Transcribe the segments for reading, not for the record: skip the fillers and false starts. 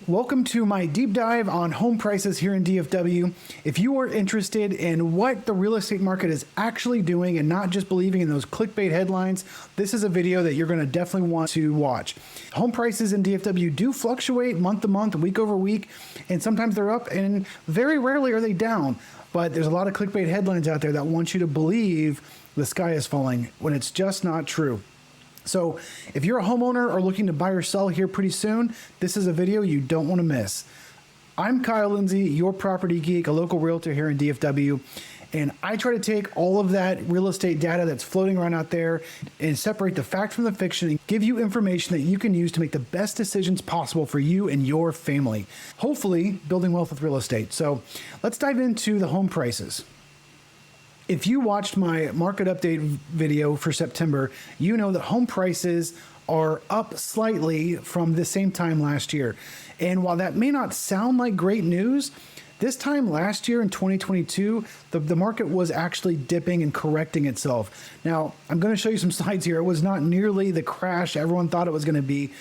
Welcome to my deep dive on home prices here in DFW. If you are interested in what the real estate market is actually doing and not just believing in those clickbait headlines, this is a video that you're going to definitely want to watch. Home prices in DFW do fluctuate month to month, week over week, and sometimes they're up and very rarely are they down. But there's a lot of clickbait headlines out there that want you to believe the sky is falling when it's just not true. So if you're a homeowner or looking to buy or sell here pretty soon, this is a video you don't want to miss. I'm Kiel Lindsey, your property geek, a local realtor here in DFW, and I try to take all of that real estate data that's floating around out there and separate the fact from the fiction and give you information that you can use to make the best decisions possible for you and your family. Hopefully, building wealth with real estate. So let's dive into the home prices. If you watched my market update video for September, you know that home prices are up slightly from the same time last year. And while that may not sound like great news, this time last year in 2022, the market was actually dipping and correcting itself. Now, I'm going to show you some slides here. It was not nearly the crash everyone thought it was going to be.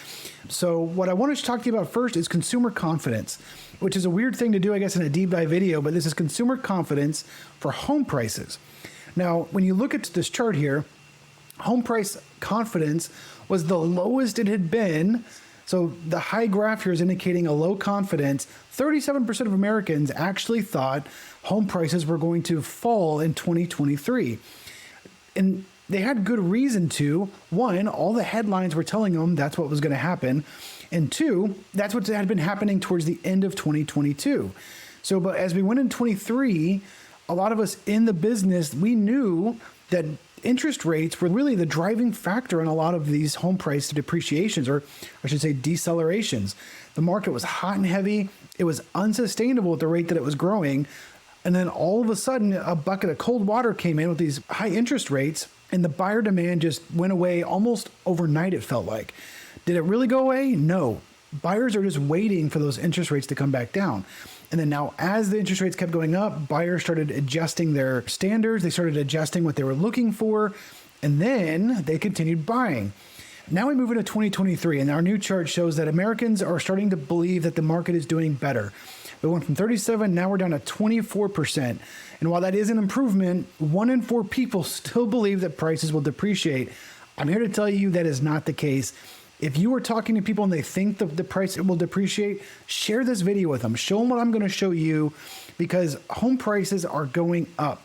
So what I wanted to talk to you about first is consumer confidence, which is a weird thing to do, I guess, in a deep dive video, but this is consumer confidence for home prices. Now, when you look at this chart here, home price confidence was the lowest it had been. So the high graph here is indicating a low confidence. 37% of Americans actually thought home prices were going to fall in 2023. And they had good reason to. One, all the headlines were telling them that's what was going to happen. And two, that's what had been happening towards the end of 2022. So, but as we went in 23, a lot of us in the business, we knew that interest rates were really the driving factor in a lot of these home price depreciations, or I should say decelerations. The market was hot and heavy. It was unsustainable at the rate that it was growing. And then all of a sudden, a bucket of cold water came in with these high interest rates, and the buyer demand just went away almost overnight, it felt like. Did it really go away? No. Buyers are just waiting for those interest rates to come back down. And then now, as the interest rates kept going up, buyers started adjusting their standards. They started adjusting what they were looking for, and then they continued buying. Now we move into 2023, and our new chart shows that Americans are starting to believe that the market is doing better. We went from 37, now we're down to 24%. And while that is an improvement, 1 in 4 people still believe that prices will depreciate. I'm here to tell you that is not the case. If you are talking to people and they think the price will depreciate, share this video with them. Show them what I'm going to show you, because home prices are going up.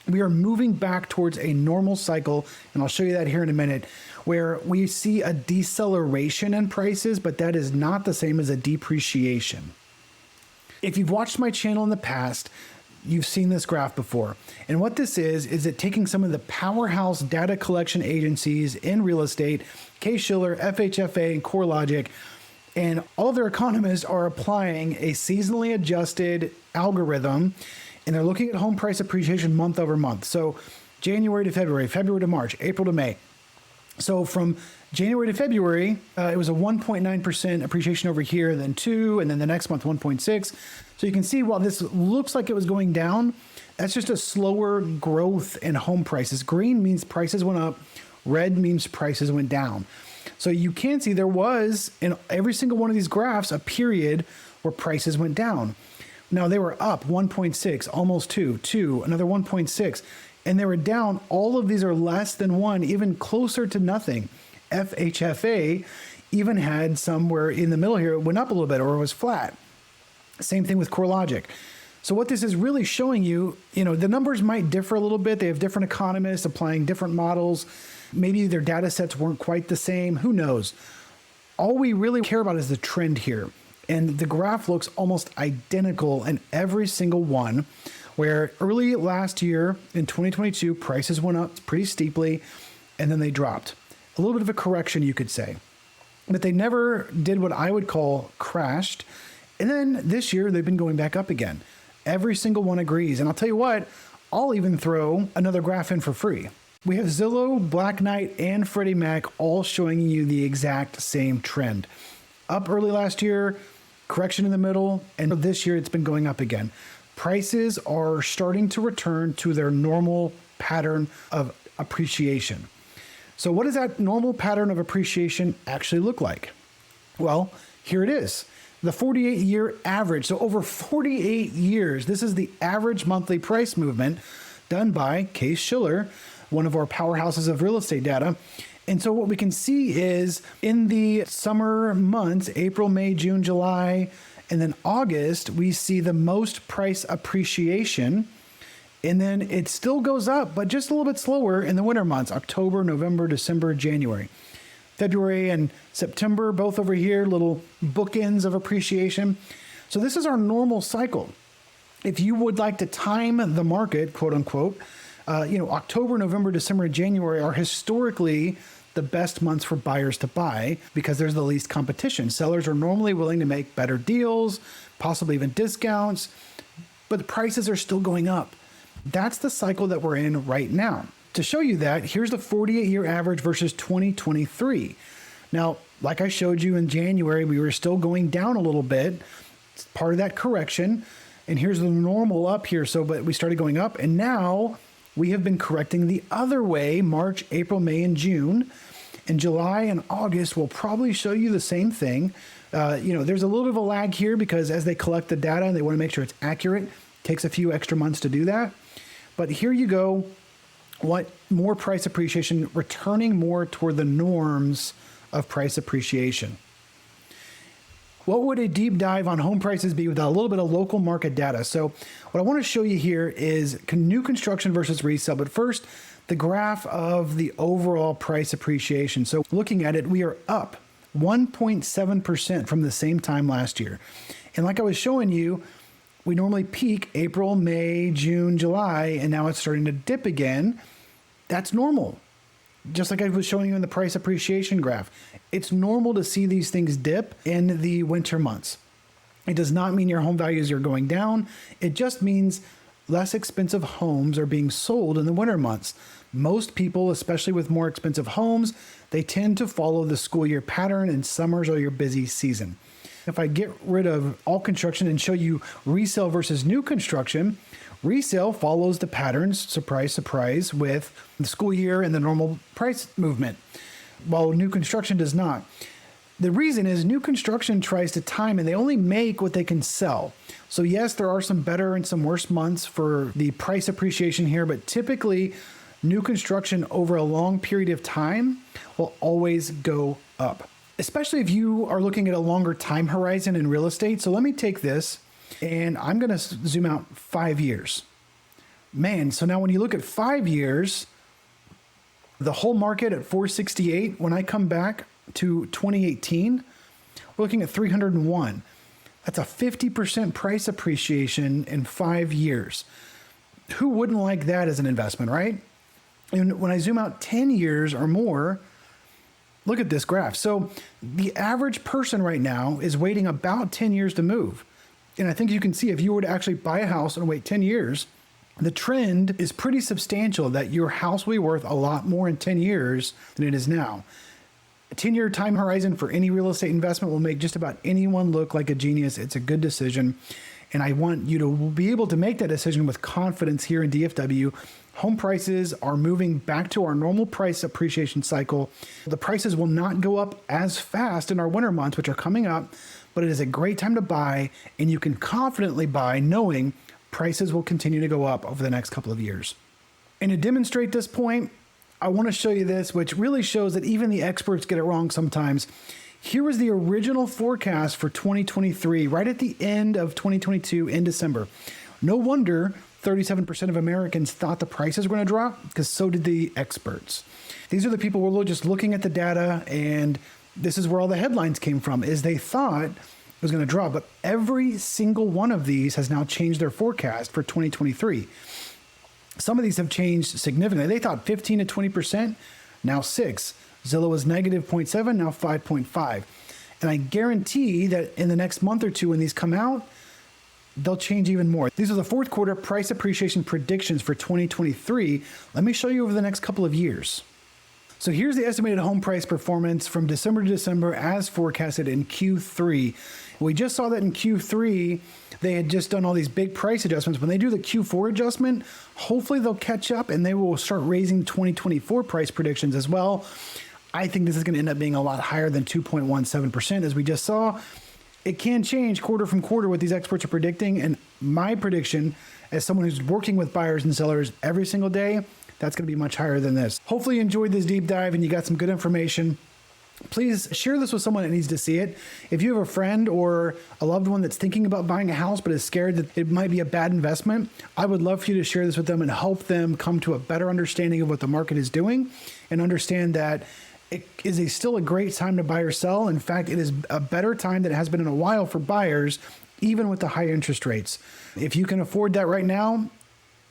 We are moving back towards a normal cycle, and I'll show you that here in a minute, where we see a deceleration in prices, but that is not the same as a depreciation. If you've watched my channel in the past, you've seen this graph before. And what this is it taking some of the powerhouse data collection agencies in real estate, Case-Shiller, FHFA, and CoreLogic, and all of their economists are applying a seasonally adjusted algorithm, and they're looking at home price appreciation month over month. So January to February, February to March, April to May. So from January to February, it was a 1.9% appreciation over here, then 2, and then the next month 1.6. So you can see while this looks like it was going down, that's just a slower growth in home prices. Green means prices went up, red means prices went down. So you can see there was, in every single one of these graphs, a period where prices went down. Now they were up 1.6, almost 2, 2, another 1.6, and they were down. All of these are less than 1, even closer to nothing. FHFA even had somewhere in the middle here, it went up a little bit or it was flat. Same thing with CoreLogic. So what this is really showing you, the numbers might differ a little bit. They have different economists applying different models. Maybe their data sets weren't quite the same. Who knows? All we really care about is the trend here. And the graph looks almost identical in every single one, where early last year in 2022, prices went up pretty steeply, and then they dropped. A little bit of a correction, you could say. But they never did what I would call crashed. And then this year, they've been going back up again. Every single one agrees. And I'll tell you what, I'll even throw another graph in for free. We have Zillow, Black Knight, and Freddie Mac all showing you the exact same trend. Up early last year, correction in the middle, and this year it's been going up again. Prices are starting to return to their normal pattern of appreciation. So what does that normal pattern of appreciation actually look like? Well, here it is. The 48-year average, so over 48 years, this is the average monthly price movement done by Case Shiller, one of our powerhouses of real estate data. And so what we can see is in the summer months, April, May, June, July, and then August, we see the most price appreciation. And then it still goes up, but just a little bit slower in the winter months, October, November, December, January. February and September, both over here, little bookends of appreciation. So this is our normal cycle. If you would like to time the market, quote unquote, October, November, December, and January are historically the best months for buyers to buy because there's the least competition. Sellers are normally willing to make better deals, possibly even discounts, but the prices are still going up. That's the cycle that we're in right now. To show you that, here's the 48-year average versus 2023. Now, like I showed you in January, we were still going down a little bit. It's part of that correction. And here's the normal up here. But we started going up, and now we have been correcting the other way, March, April, May, and June. And July and August will probably show you the same thing. There's a little bit of a lag here because as they collect the data and they want to make sure it's accurate, it takes a few extra months to do that. But here you go. What more price appreciation, returning more toward the norms of price appreciation. What would a deep dive on home prices be without a little bit of local market data? So what I want to show you here is new construction versus resale. But first, the graph of the overall price appreciation. So looking at it, we are up 1.7% from the same time last year. And like I was showing you, we normally peak April, May, June, July, and now it's starting to dip again. That's normal. Just like I was showing you in the price appreciation graph. It's normal to see these things dip in the winter months. It does not mean your home values are going down. It just means less expensive homes are being sold in the winter months. Most people, especially with more expensive homes, they tend to follow the school year pattern, and summers are your busy season. If I get rid of all construction and show you resale versus new construction, resale follows the patterns, surprise, surprise, with the school year and the normal price movement, while new construction does not. The reason is new construction tries to time, and they only make what they can sell. So yes, there are some better and some worse months for the price appreciation here, but typically new construction over a long period of time will always go up, especially if you are looking at a longer time horizon in real estate. So let me take this and I'm going to zoom out 5 years. Man, so now when you look at 5 years, the whole market at 468, when I come back to 2018, we're looking at 301. That's a 50% price appreciation in 5 years. Who wouldn't like that as an investment, right? And when I zoom out 10 years or more, look at this graph. So the average person right now is waiting about 10 years to move. And I think you can see if you were to actually buy a house and wait 10 years, the trend is pretty substantial that your house will be worth a lot more in 10 years than it is now. A 10-year time horizon for any real estate investment will make just about anyone look like a genius. It's a good decision. And I want you to be able to make that decision with confidence here in DFW. Home prices are moving back to our normal price appreciation cycle. The prices will not go up as fast in our winter months, which are coming up, but it is a great time to buy, and you can confidently buy knowing prices will continue to go up over the next couple of years. And to demonstrate this point, I want to show you this, which really shows that even the experts get it wrong sometimes. Here was the original forecast for 2023, right at the end of 2022 in December. No wonder 37% of Americans thought the prices were going to drop, because so did the experts. These are the people who were just looking at the data, and this is where all the headlines came from, is they thought it was going to drop, but every single one of these has now changed their forecast for 2023. Some of these have changed significantly. They thought 15 to 20%, now 6%. Zillow was negative 0.7, now 5.5. And I guarantee that in the next month or two when these come out, they'll change even more. These are the fourth quarter price appreciation predictions for 2023. Let me show you over the next couple of years. So here's the estimated home price performance from December to December as forecasted in Q3. We just saw that in Q3, they had just done all these big price adjustments. When they do the Q4 adjustment, hopefully they'll catch up and they will start raising 2024 price predictions as well. I think this is going to end up being a lot higher than 2.17%, as we just saw. It can change quarter from quarter what these experts are predicting. And my prediction, as someone who's working with buyers and sellers every single day, that's going to be much higher than this. Hopefully you enjoyed this deep dive and you got some good information. Please share this with someone that needs to see it. If you have a friend or a loved one that's thinking about buying a house but is scared that it might be a bad investment, I would love for you to share this with them and help them come to a better understanding of what the market is doing and understand that it is still a great time to buy or sell. In fact, it is a better time than it has been in a while for buyers, even with the high interest rates. If you can afford that right now,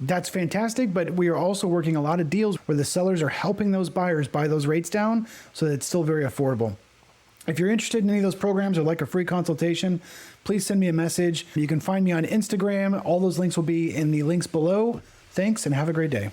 that's fantastic, but we are also working a lot of deals where the sellers are helping those buyers buy those rates down so that it's still very affordable. If you're interested in any of those programs or like a free consultation, please send me a message. You can find me on Instagram. All those links will be in the links below. Thanks and have a great day.